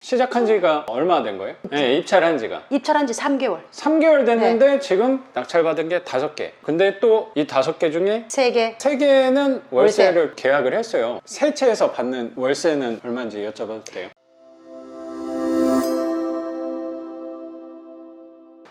시작한 지가 얼마 된 거예요? 네, 입찰한 지가 입찰한 지 3개월. 3개월 됐는데 지금 낙찰받은 게 5개. 근데 또 이 5개 중에 3개. 3개는 월세를 계약을 했어요. 세 채에서 받는 월세는 얼마인지 여쭤봐도 돼요?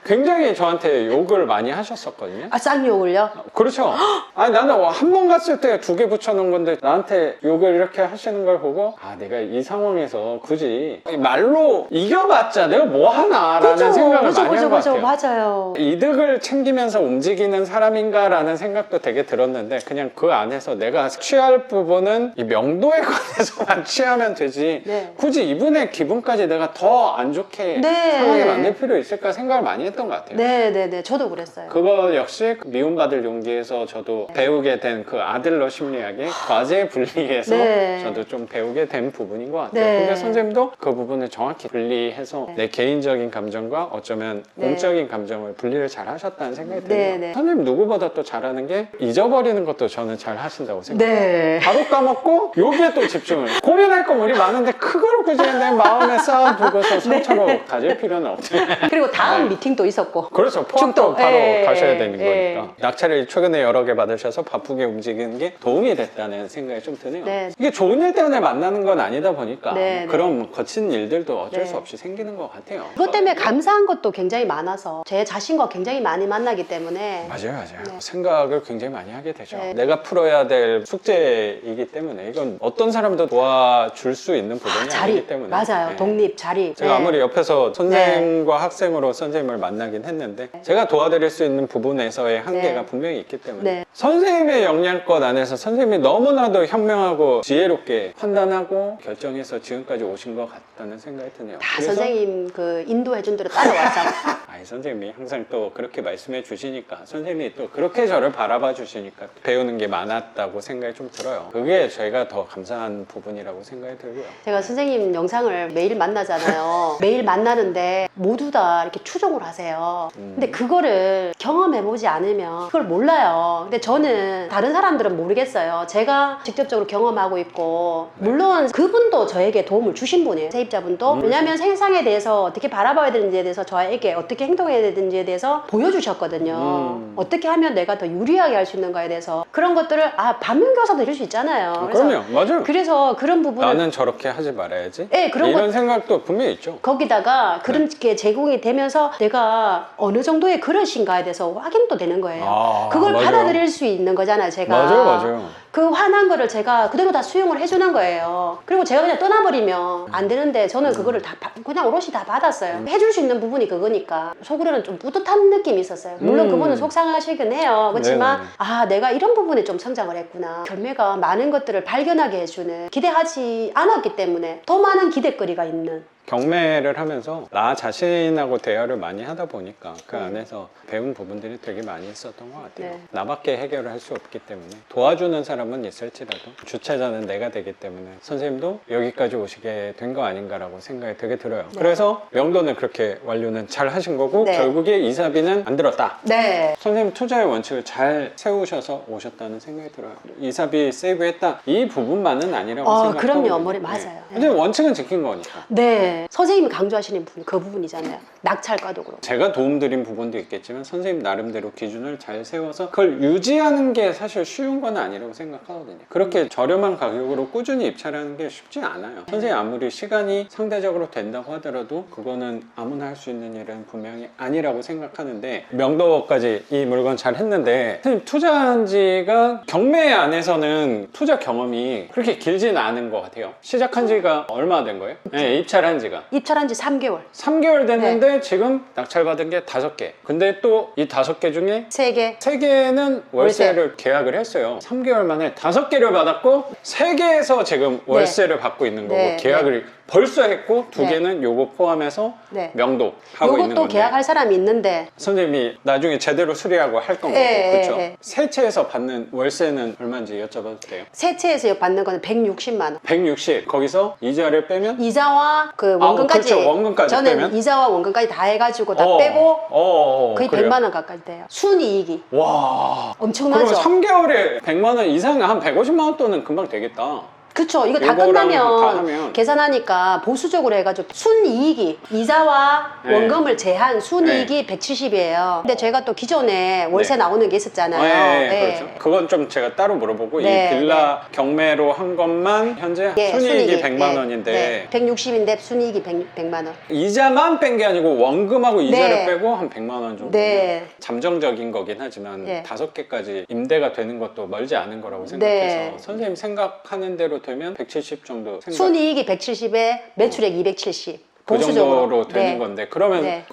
굉장히 저한테 욕을 많이 하셨었거든요. 아, 쌍욕을요? 그렇죠. 아니 나는 한 번 갔을 때 2개 붙여놓은 건데 나한테 욕을 이렇게 하시는 걸 보고 아 내가 이 상황에서 굳이 말로 이겨봤자 내가 뭐 하나라는 생각을 많이 한 것 같아요. 맞아요. 이득을 챙기면서 움직이는 사람인가라는 생각도 되게 들었는데 그냥 그 안에서 내가 취할 부분은 이 명도에 관해서만 취하면 되지 네. 굳이 이분의 기분까지 내가 더 안 좋게 네. 상황에 만들 필요 있을까 생각을 많이 했던 것 같아요. 네네네, 저도 그랬어요. 그거 역시 미움받을 용기에서 저도 배우게 된 그 아들러 심리학의 과제 분리에서 네. 저도 좀 배우게 된 부분인 것 같아요. 네. 근데 선생님도 그 부분을 정확히 분리해서 네. 내 개인적인 감정과 어쩌면 네. 공적인 감정을 분리를 잘 하셨다는 생각이 들어요. 네, 네. 선생님 누구보다 또 잘하는 게 잊어버리는 것도 저는 잘 하신다고 생각해요. 네. 바로 까먹고 여기에 또 집중을 고민할 거 우리 많은데 그걸 굳이 내 마음에 쌓아두고서 상처로 가질 필요는 없죠. 그리고 다음 네. 미팅도 있었고. 그렇죠. 포함도 축도. 바로 예, 가셔야 예, 되는 예. 거니까 낙찰을 최근에 여러 개 받으셔서 바쁘게 움직이는 게 도움이 됐다는 생각이 좀 드네요. 네. 이게 좋은 일 때문에 만나는 건 아니다 보니까 네, 네. 그런 거친 일들도 어쩔 네. 수 없이 생기는 것 같아요. 그것 때문에 감사한 것도 굉장히 많아서 제 자신과 굉장히 많이 만나기 때문에. 맞아요. 네. 생각을 굉장히 많이 하게 되죠. 네. 내가 풀어야 될 숙제이기 때문에 이건 어떤 사람도 도와줄 수 있는 부분이 자리. 아니기 때문에 맞아요. 네. 독립, 자리. 제가 네. 아무리 옆에서 선생과 학생으로 선생님을 만나긴 했는데 제가 도와드릴 수 있는 부분에서의 한계가 네. 분명히 있기 때문에 네. 선생님의 역량권 안에서 선생님이 너무나도 현명하고 지혜롭게 판단하고 결정해서 지금까지 오신 것 같다는 생각이 드네요. 다 선생님 그 인도해준 대로 따라와서. 아니 선생님이 항상 또 그렇게 말씀해 주시니까 선생님이 또 그렇게 저를 바라봐 주시니까 배우는 게 많았다고 생각이 좀 들어요. 그게 저희가 더 감사한 부분이라고 생각이 들고요. 제가 선생님 영상을 매일 만나잖아요. 매일 만나는데 모두 다 이렇게 추종을 하세요. 근데 그거를 경험해보지 않으면 그걸 몰라요. 근데 저는 다른 사람들은 모르겠어요. 제가 직접적으로 경험하고 있고 물론 그분도 저에게 도움을 주신 분이에요. 세입자분도. 왜냐하면 세상에 대해서 어떻게 바라봐야 되는지에 대해서 저에게 어떻게 행동해야 되는지에 대해서 보여주셨거든요. 어떻게 하면 내가 더 유리하게 할 수 있는가에 대해서 그런 것들을 반면교사 드릴 수 있잖아요. 그럼요. 맞아요. 그래서 그런 부분을 나는 저렇게 하지 말아야지. 네, 그런 이런 생각도 분명히 있죠. 거기다가 그런 게 제공이 되면서 내가 어느 정도의 그릇인가에 대해서 확인도 되는 거예요. 그걸 맞아요. 받아들일 수 있는 거잖아요, 제가. 맞아요. 그 화난 거를 제가 그대로 다 수용을 해주는 거예요. 그리고 제가 그냥 떠나버리면 안 되는데 저는 그거를 다 그냥 오롯이 다 받았어요. 해줄 수 있는 부분이 그거니까 속으로는 좀 뿌듯한 느낌이 있었어요. 물론 그분은 속상하시긴 해요. 그렇지만 네네. 내가 이런 부분에 좀 성장을 했구나. 결매가 많은 것들을 발견하게 해주는, 기대하지 않았기 때문에 더 많은 기대거리가 있는. 경매를 하면서 나 자신하고 대화를 많이 하다 보니까 그 안에서 배운 부분들이 되게 많이 있었던 것 같아요. 네. 나밖에 해결을 할 수 없기 때문에 도와주는 사람은 있을지라도 주체자는 내가 되기 때문에 선생님도 여기까지 오시게 된 거 아닌가라고 생각이 되게 들어요. 그래서 명도는 그렇게 완료는 잘 하신 거고 네. 결국에 이사비는 안 들었다. 네. 선생님 투자의 원칙을 잘 세우셔서 오셨다는 생각이 들어요. 이사비 세이브했다 이 부분만은 아니라고 생각하거든요. 그럼요. 맞아요. 근데 원칙은 지킨 거니까. 네. 선생님이 강조하시는 부분, 그 부분이잖아요. 낙찰가도 그렇고. 제가 도움드린 부분도 있겠지만 선생님 나름대로 기준을 잘 세워서 그걸 유지하는 게 사실 쉬운 건 아니라고 생각하거든요. 그렇게 저렴한 가격으로 꾸준히 입찰하는 게 쉽지 않아요. 선생님 아무리 시간이 상대적으로 된다고 하더라도 그거는 아무나 할 수 있는 일은 분명히 아니라고 생각하는데 명도까지 이 물건 잘 했는데 선생님 투자한 지가 경매 안에서는 투자 경험이 그렇게 길진 않은 것 같아요. 시작한 지가 얼마 된 거예요? 네, 입찰한 지가 입찰한 지 3개월. 3개월 됐는데 지금 낙찰받은 게 5개. 근데 또 이 5개 중에 3개. 3개는 월세를 계약을 했어요. 3개월 만에 5개를 받았고 3개에서 지금 월세를 받고 있는 거고 네. 계약을 벌써 했고 2개는 네. 요거 포함해서 네. 명도 하고 있는 요것도 건데 계약할 사람이 있는데 선생님이 나중에 제대로 수리하고 할 건 거고 네, 그렇죠? 네. 세 채에서 받는 월세는 얼마인지 여쭤봐도 돼요? 세 채에서 받는 거는 160만 원. 160 거기서 이자를 빼면 이자와 그 원금까지. 그렇죠. 원금까지 저는 빼면? 이자와 원금까지 다 해가지고 다 빼고 거의 그래요? 100만 원 가까이 돼요. 순이익이 와 엄청나죠. 그러면 3개월에 100만 원 이상 한 150만 원 돈은 금방 되겠다. 그쵸. 이거 다 요거랑 끝나면 다 하면. 계산하니까 보수적으로 해가지고 순이익이 이자와 네. 원금을 제한 순이익이 170이에요. 근데 제가 또 기존에 월세 네. 나오는 게 있었잖아요. 네, 네. 그렇죠. 그건 좀 제가 따로 물어보고 네, 이 빌라 경매로 한 것만 현재 예, 순이익이 100만 원인데 네. 160인데 순이익이 100만 원. 이자만 뺀 게 아니고 원금하고 이자를 네. 빼고 한 100만 원 정도. 네. 잠정적인 거긴 하지만 네. 5개까지 임대가 되는 것도 멀지 않은 거라고 생각해서 네. 선생님 생각하는 대로 되면 170 정도 생각. 순이익이 170에 매출액 270. 그 보수적으로. 정도로 되는 네. 건데 그러면 네.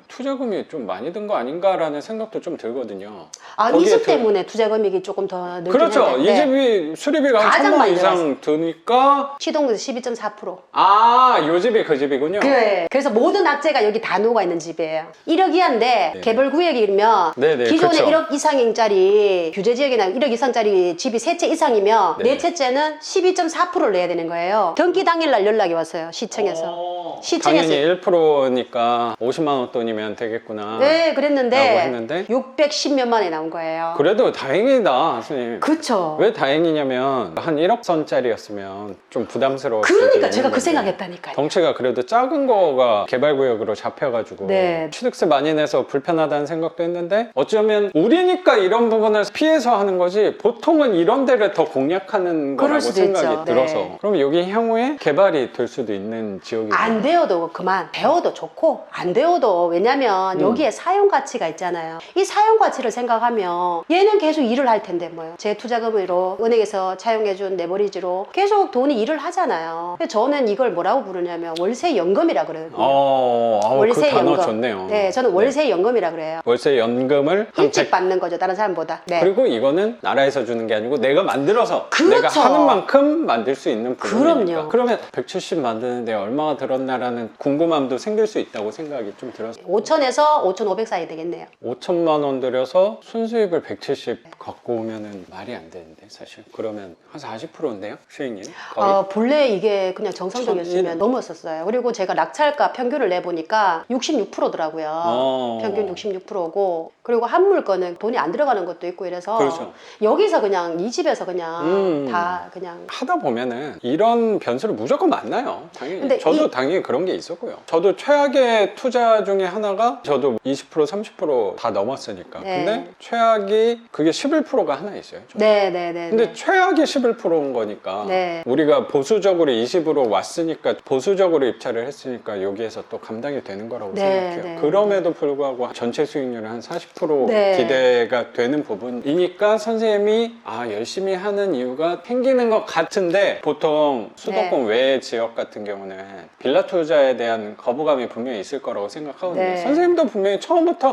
투자금이 좀 많이 든 거 아닌가라는 생각도 좀 들거든요. 아, 거기에 이주 때문에 투자 금액이 조금 더 늘긴 그렇죠. 했는데. 이 집이 수리비가 한 가장 1,000만 원 많이 이상 드니까 시동도 12.4%. 요 집이 그 집이군요. 네. 그래서 모든 악재가 여기 다 녹아 있는 집이에요. 1억 이하인데 네. 개별 구역이면 네네, 기존에 그렇죠. 1억 이상짜리 규제 지역이나 1억 이상짜리 집이 세 채 이상이면 네. 네 채째는 12.4%를 내야 되는 거예요. 등기 당일날 연락이 왔어요. 시청에서. 시청에서. 당연히 1%니까 50만 원 돈이면 되겠구나. 네, 라고 그랬는데 했는데 610몇만 원이 나온 거예요. 그래도 다행이다, 선생님. 그쵸. 왜 다행이냐면 한 1억 선짜리였으면 좀 부담스러울 수도 그러니까 있는 제가 그 건데. 생각했다니까요. 덩치가 그래도 작은 거가 개발구역으로 잡혀가지고 네. 취득세 많이 내서 불편하다는 생각도 했는데 어쩌면 우리니까 이런 부분을 피해서 하는 거지 보통은 이런 데를 더 공략하는 그럴 거라고 수도 생각이 있죠. 들어서 네. 그럼 여기 향후에 개발이 될 수도 있는 지역이죠. 안 되어도 그만, 되어도 좋고 안 되어도, 왜냐면 여기에 사용 가치가 있잖아요. 이 사용 가치를 생각하면 얘는 계속 일을 할 텐데 뭐요. 제 투자금으로 은행에서 차용해준 레버리지로 계속 돈이 일을 하잖아요. 근데 저는 이걸 뭐라고 부르냐면 월세 연금이라 그러거든요. 그 단어 좋네요. 네, 저는 월세 연금이라 그래요. 월세 연금을 한 일찍 100... 받는 거죠, 다른 사람보다. 네. 그리고 이거는 나라에서 주는 게 아니고 내가 만들어서 그렇죠. 내가 하는 만큼 만들 수 있는 부분이니까. 그럼요. 그러면 170 만드는데 얼마가 들었나라는 궁금함도 생길 수 있다고 생각이 좀 들었어요. 5천에서 5,500 사이 되겠네요. 5천만 원 들여서 순수익을 170 갖고 오면은 말이 안 되는데 사실. 그러면 한 40%인데요? 수익률? 거의? 본래 이게 그냥 정상적이었으면 1000 넘었었어요. 그리고 제가 낙찰가 평균을 내보니까 66%더라고요. 평균 66%고, 그리고 한 물건은 돈이 안 들어가는 것도 있고 이래서 그렇죠. 여기서 그냥 이 집에서 그냥 다 그냥 하다 보면은 이런 변수를 무조건 만나요. 당연히. 근데 저도 당연히 그런 게 있었고요. 저도 최악의 투자 중에 하나가 저도 20% 30% 다 넘었으니까. 네. 근데 최악이 그게 11%가 하나 있어요. 저도. 네네네. 근데 최악이 11%인 거니까 네. 우리가 보수적으로 20으로 왔으니까 보수적으로 입찰을 했으니까 여기에서 또 감당이 되는 거라고 네, 생각해요. 네, 그럼에도 불구하고 전체 수익률은 한 40% 네. 기대가 되는 부분이니까 선생님이 열심히 하는 이유가 생기는 것 같은데 보통 수도권 외 지역 같은 경우는 빌라 투자에 대한 거부감이 분명히 있을 거라고 생각하거든요. 네. 선생님도 분명히 처음부터